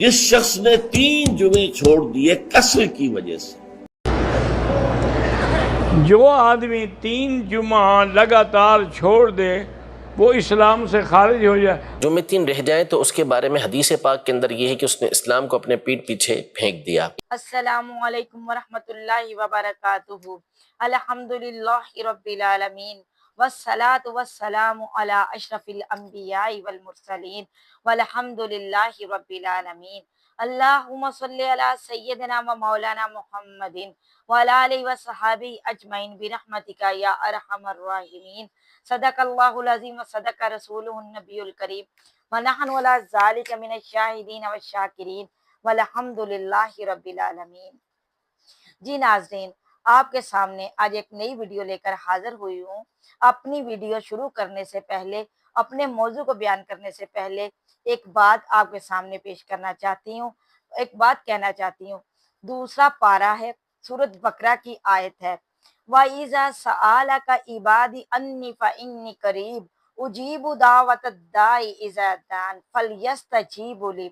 جس شخص نے 3 جمعے چھوڑ دیے کسر کی وجہ سے، جو آدمی 3 جمعہ لگاتار چھوڑ دے وہ اسلام سے خارج ہو جائے۔ جمعے 3 رہ جائیں تو اس کے بارے میں حدیث پاک کے اندر یہ ہے کہ اس نے اسلام کو اپنے پیٹھ پیچھے پھینک دیا۔ السلام علیکم ورحمۃ اللہ وبرکاتہ۔ الحمدللہ رب العالمین والصلاة والسلام علی اشرف الانبیاء والمرسلین والحمد للہ رب العالمین۔ اللہم صلی علی سیدنا و مولانا محمد وعلی آلہ وصحابہ اجمعین برحمتک یا ارحم الراحمین۔ صدق اللہ العظیم و صدق رسولہ النبی الکریم ونحن علی ذلک من الشاہدین والشاکرین والحمد للہ رب العالمین۔ جی ناظرین، آپ کے سامنے آج ایک نئی ویڈیو لے کر حاضر ہوئی ہوں۔ اپنی ویڈیو شروع کرنے سے پہلے، اپنے موضوع کو بیان کرنے سے پہلے ایک بات آپ کے سامنے پیش کرنا چاہتی ہوں، ایک بات کہنا چاہتی ہوں۔ دوسرا پارہ ہے، سورۃ بقرہ کی آیت ہے، وَإِذَا سَأَلَكَ عِبَادِي أَنِّي فَإِنِّي قَرِيبٌ أُجِيبُ دَعْوَةَ الدَّاعِ إِذَا دَعَانِ فَلْيَسْتَجِیبُوا لِی۔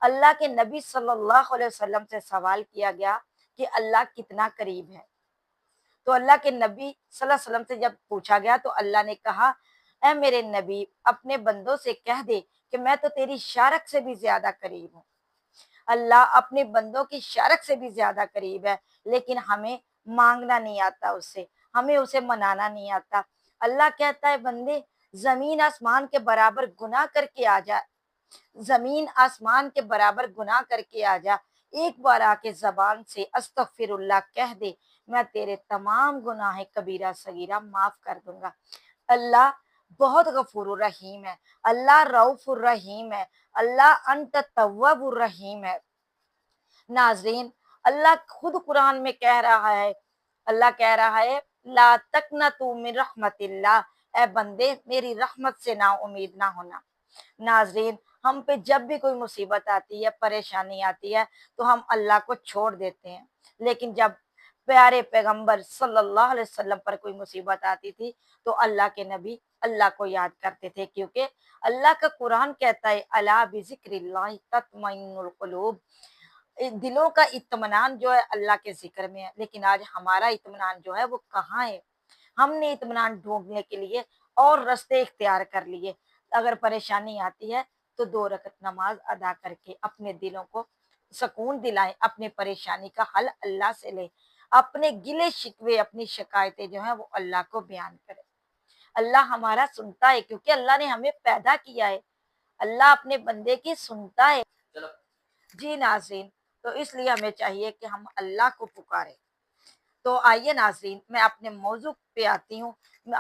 اللہ کے نبی صلی اللہ علیہ وسلم سے سوال کیا گیا کہ اللہ کتنا قریب ہے، تو اللہ کے نبی صلی اللہ علیہ وسلم سے جب پوچھا گیا تو اللہ نے کہا، اے میرے نبی اپنے بندوں سے کہہ دے کہ میں تو تیری شارک سے بھی زیادہ قریب ہوں۔ اللہ اپنے بندوں کی شارک سے بھی زیادہ قریب ہے، لیکن ہمیں مانگنا نہیں آتا اس سے، ہمیں اسے منانا نہیں آتا۔ اللہ کہتا ہے بندے زمین آسمان کے برابر گناہ کر کے آ جا، زمین آسمان کے برابر گناہ کر کے آ جا، ایک بار آ کے زبان سے استغفر اللہ کہہ دے، میں تیرے تمام گناہ کبیرہ صغیرہ معاف کر دوں گا۔ اللہ بہت غفور الرحیم ہے، اللہ رؤوف الرحیم ہے، اللہ انت التواب الرحیم ہے۔ ناظرین، اللہ خود قرآن میں کہہ رہا ہے، اللہ کہہ رہا ہے لا تقنطوا من رحمت اللہ، اے بندے میری رحمت سے نا امید نہ ہونا۔ ناظرین، ہم پہ جب بھی کوئی مصیبت آتی ہے، پریشانی آتی ہے تو ہم اللہ کو چھوڑ دیتے ہیں، لیکن جب پیارے پیغمبر صلی اللہ علیہ وسلم پر کوئی مصیبت آتی تھی تو اللہ کے نبی اللہ کو یاد کرتے تھے، کیونکہ اللہ کا قرآن کہتا ہے الا بذکر اللہ تطمئن القلوب، دلوں کا اطمینان جو ہے اللہ کے ذکر میں ہے۔ لیکن آج ہمارا اطمینان جو ہے وہ کہاں ہے؟ ہم نے اطمینان ڈھونڈنے کے لیے اور رستے اختیار کر لیے۔ اگر پریشانی آتی ہے تو 2 رکعت نماز ادا کر کے اپنے دلوں کو سکون دلائیں، اپنے پریشانی کا حل اللہ سے لیں، اپنے گلے شکوے، اپنی شکایتیں جو ہیں وہ اللہ کو بیان کریں۔ اللہ ہمارا سنتا ہے، کیونکہ اللہ نے ہمیں پیدا کیا ہے، اللہ اپنے بندے کی سنتا ہے۔ جی ناظرین، تو اس لیے ہمیں چاہیے کہ ہم اللہ کو پکاریں۔ تو آئیے ناظرین، میں اپنے موضوع پہ آتی ہوں۔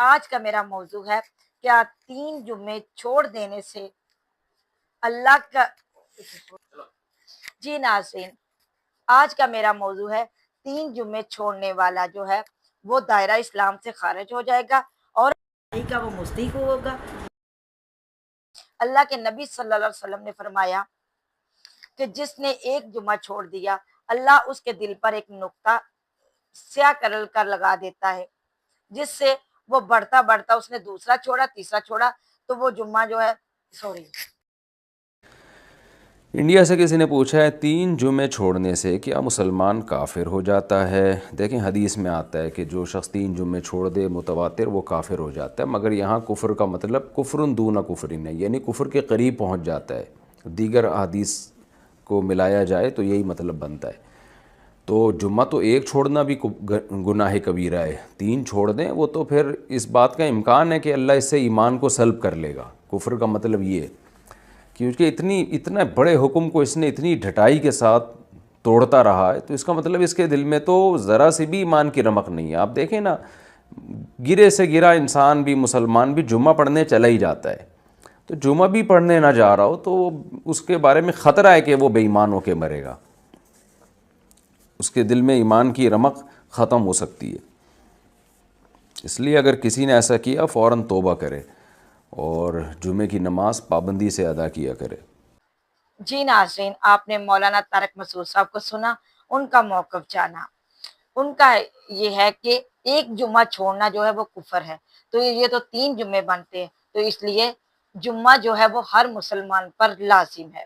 آج کا میرا موضوع ہے کیا 3 جمعے چھوڑ دینے سے اللہ کا جی ناظرین، آج کا میرا موضوع ہے 3 جمعے چھوڑنے والا جو ہے وہ دائرہ اسلام سے خارج ہو جائے گا اور کا وہ مستحق ہوگا۔ اللہ کے نبی صلی اللہ علیہ وسلم نے فرمایا کہ جس نے ایک جمعہ چھوڑ دیا، اللہ اس کے دل پر ایک نقطہ سیاہ کر لگا دیتا ہے، جس سے وہ بڑھتا بڑھتا، اس نے دوسرا چھوڑا، تیسرا چھوڑا، تو وہ جمعہ جو ہے انڈیا سے کسی نے پوچھا ہے 3 جمعے چھوڑنے سے کیا مسلمان کافر ہو جاتا ہے؟ دیکھیں حدیث میں آتا ہے کہ جو شخص 3 جمعے چھوڑ دے متواتر وہ کافر ہو جاتا ہے، مگر یہاں کفر کا مطلب کفرن دون کفرن ہے، یعنی کفر کے قریب پہنچ جاتا ہے۔ دیگر احادیث کو ملایا جائے تو یہی مطلب بنتا ہے۔ تو جمعہ تو ایک چھوڑنا بھی گناہ کبیرہ ہے، 3 چھوڑ دیں وہ تو پھر اس بات کا امکان ہے کہ اللہ اس سے ایمان کو سلب کر لے گا۔ کفر کا مطلب یہ ہے، کیونکہ اتنے بڑے حکم کو اس نے اتنی ڈھٹائی کے ساتھ توڑتا رہا ہے، تو اس کا مطلب اس کے دل میں تو ذرا سی بھی ایمان کی رمق نہیں ہے۔ آپ دیکھیں نا، گرے سے گرا انسان بھی، مسلمان بھی جمعہ پڑھنے چلا ہی جاتا ہے، تو جمعہ بھی پڑھنے نہ جا رہا ہو تو اس کے بارے میں خطرہ ہے کہ وہ بے ایمان ہو کے مرے گا، اس کے دل میں ایمان کی رمق ختم ہو سکتی ہے۔ اس لیے اگر کسی نے ایسا کیا فوراً توبہ کرے اور جمعے کی نماز پابندی سے ادا کیا کرے۔ جی ناظرین، آپ نے مولانا طارق مسعود صاحب کو سنا، ان کا موقف جانا۔ ان کا یہ ہے کہ ایک جمعہ چھوڑنا جو ہے وہ کفر ہے، تو یہ تو 3 جمعے بنتے ہیں، تو اس لیے جمعہ جو ہے وہ ہر مسلمان پر لازم ہے۔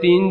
3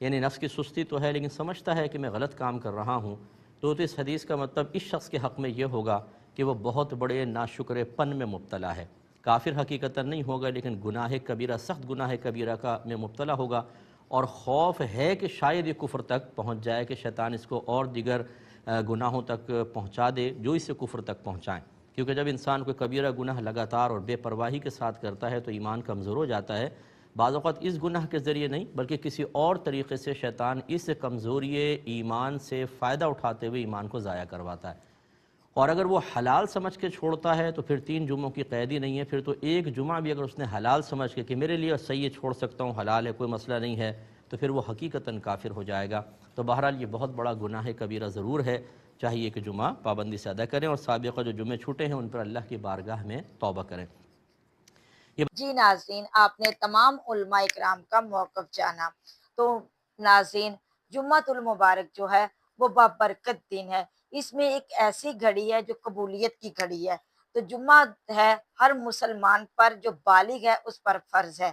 یعنی نفس کی سستی تو ہے لیکن سمجھتا ہے کہ میں غلط کام کر رہا ہوں، تو اس حدیث کا مطلب اس شخص کے حق میں یہ ہوگا کہ وہ بہت بڑے ناشکر پن میں مبتلا ہے۔ کافر حقیقتاً نہیں ہوگا لیکن گناہ کبیرہ، سخت گناہ کبیرہ میں مبتلا ہوگا، اور خوف ہے کہ شاید یہ کفر تک پہنچ جائے، کہ شیطان اس کو اور دیگر گناہوں تک پہنچا دے جو اس سے کفر تک پہنچائیں، کیونکہ جب انسان کوئی کبیرہ گناہ لگاتار اور بے پرواہی کے ساتھ کرتا ہے تو ایمان کمزور ہو جاتا ہے۔ بعض اوقات اس گناہ کے ذریعے نہیں بلکہ کسی اور طریقے سے شیطان اس کمزوری ایمان سے فائدہ اٹھاتے ہوئے ایمان کو ضائع کرواتا ہے، اور اگر وہ حلال سمجھ کے چھوڑتا ہے تو پھر 3 جمعوں کی قید ہی نہیں ہے، پھر تو ایک جمعہ بھی اگر اس نے حلال سمجھ کے کہ میرے لیے صحیح ہے، چھوڑ سکتا ہوں، حلال ہے، کوئی مسئلہ نہیں ہے، تو پھر وہ حقیقتاً کافر ہو جائے گا۔ تو بہرحال یہ بہت بڑا گناہ کبیرہ ضرور ہے، چاہیے کہ جمعہ پابندی سے ادا کریں اور سابقہ جو جمعے چھوٹے ہیں ان پر اللہ کی بارگاہ میں توبہ کریں۔ جی ناظرین، آپ نے تمام علماء اکرام کا موقف جانا۔ تو ناظرین، جمعۃ المبارک جو ہے وہ بابرکت دن ہے، اس میں ایک ایسی گھڑی ہے جو قبولیت کی گھڑی ہے۔ تو جمعہ ہے ہر مسلمان پر جو بالغ ہے اس پر فرض ہے۔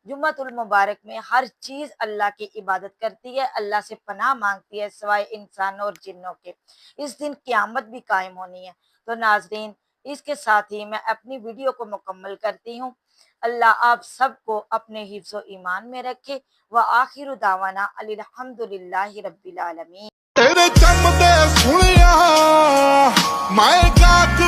جمعۃ المبارک میں ہر چیز اللہ کی عبادت کرتی ہے، اللہ سے پناہ مانگتی ہے سوائے انسانوں اور جنوں کے۔ اس دن قیامت بھی قائم ہونی ہے۔ تو ناظرین، اس کے ساتھ ہی میں اپنی ویڈیو کو مکمل کرتی ہوں۔ اللہ آپ سب کو اپنے حفظ و ایمان میں رکھے۔ وآخر دعوانا الحمدللہ رب العالمین۔ تیرے چم دے سنیا میں گاک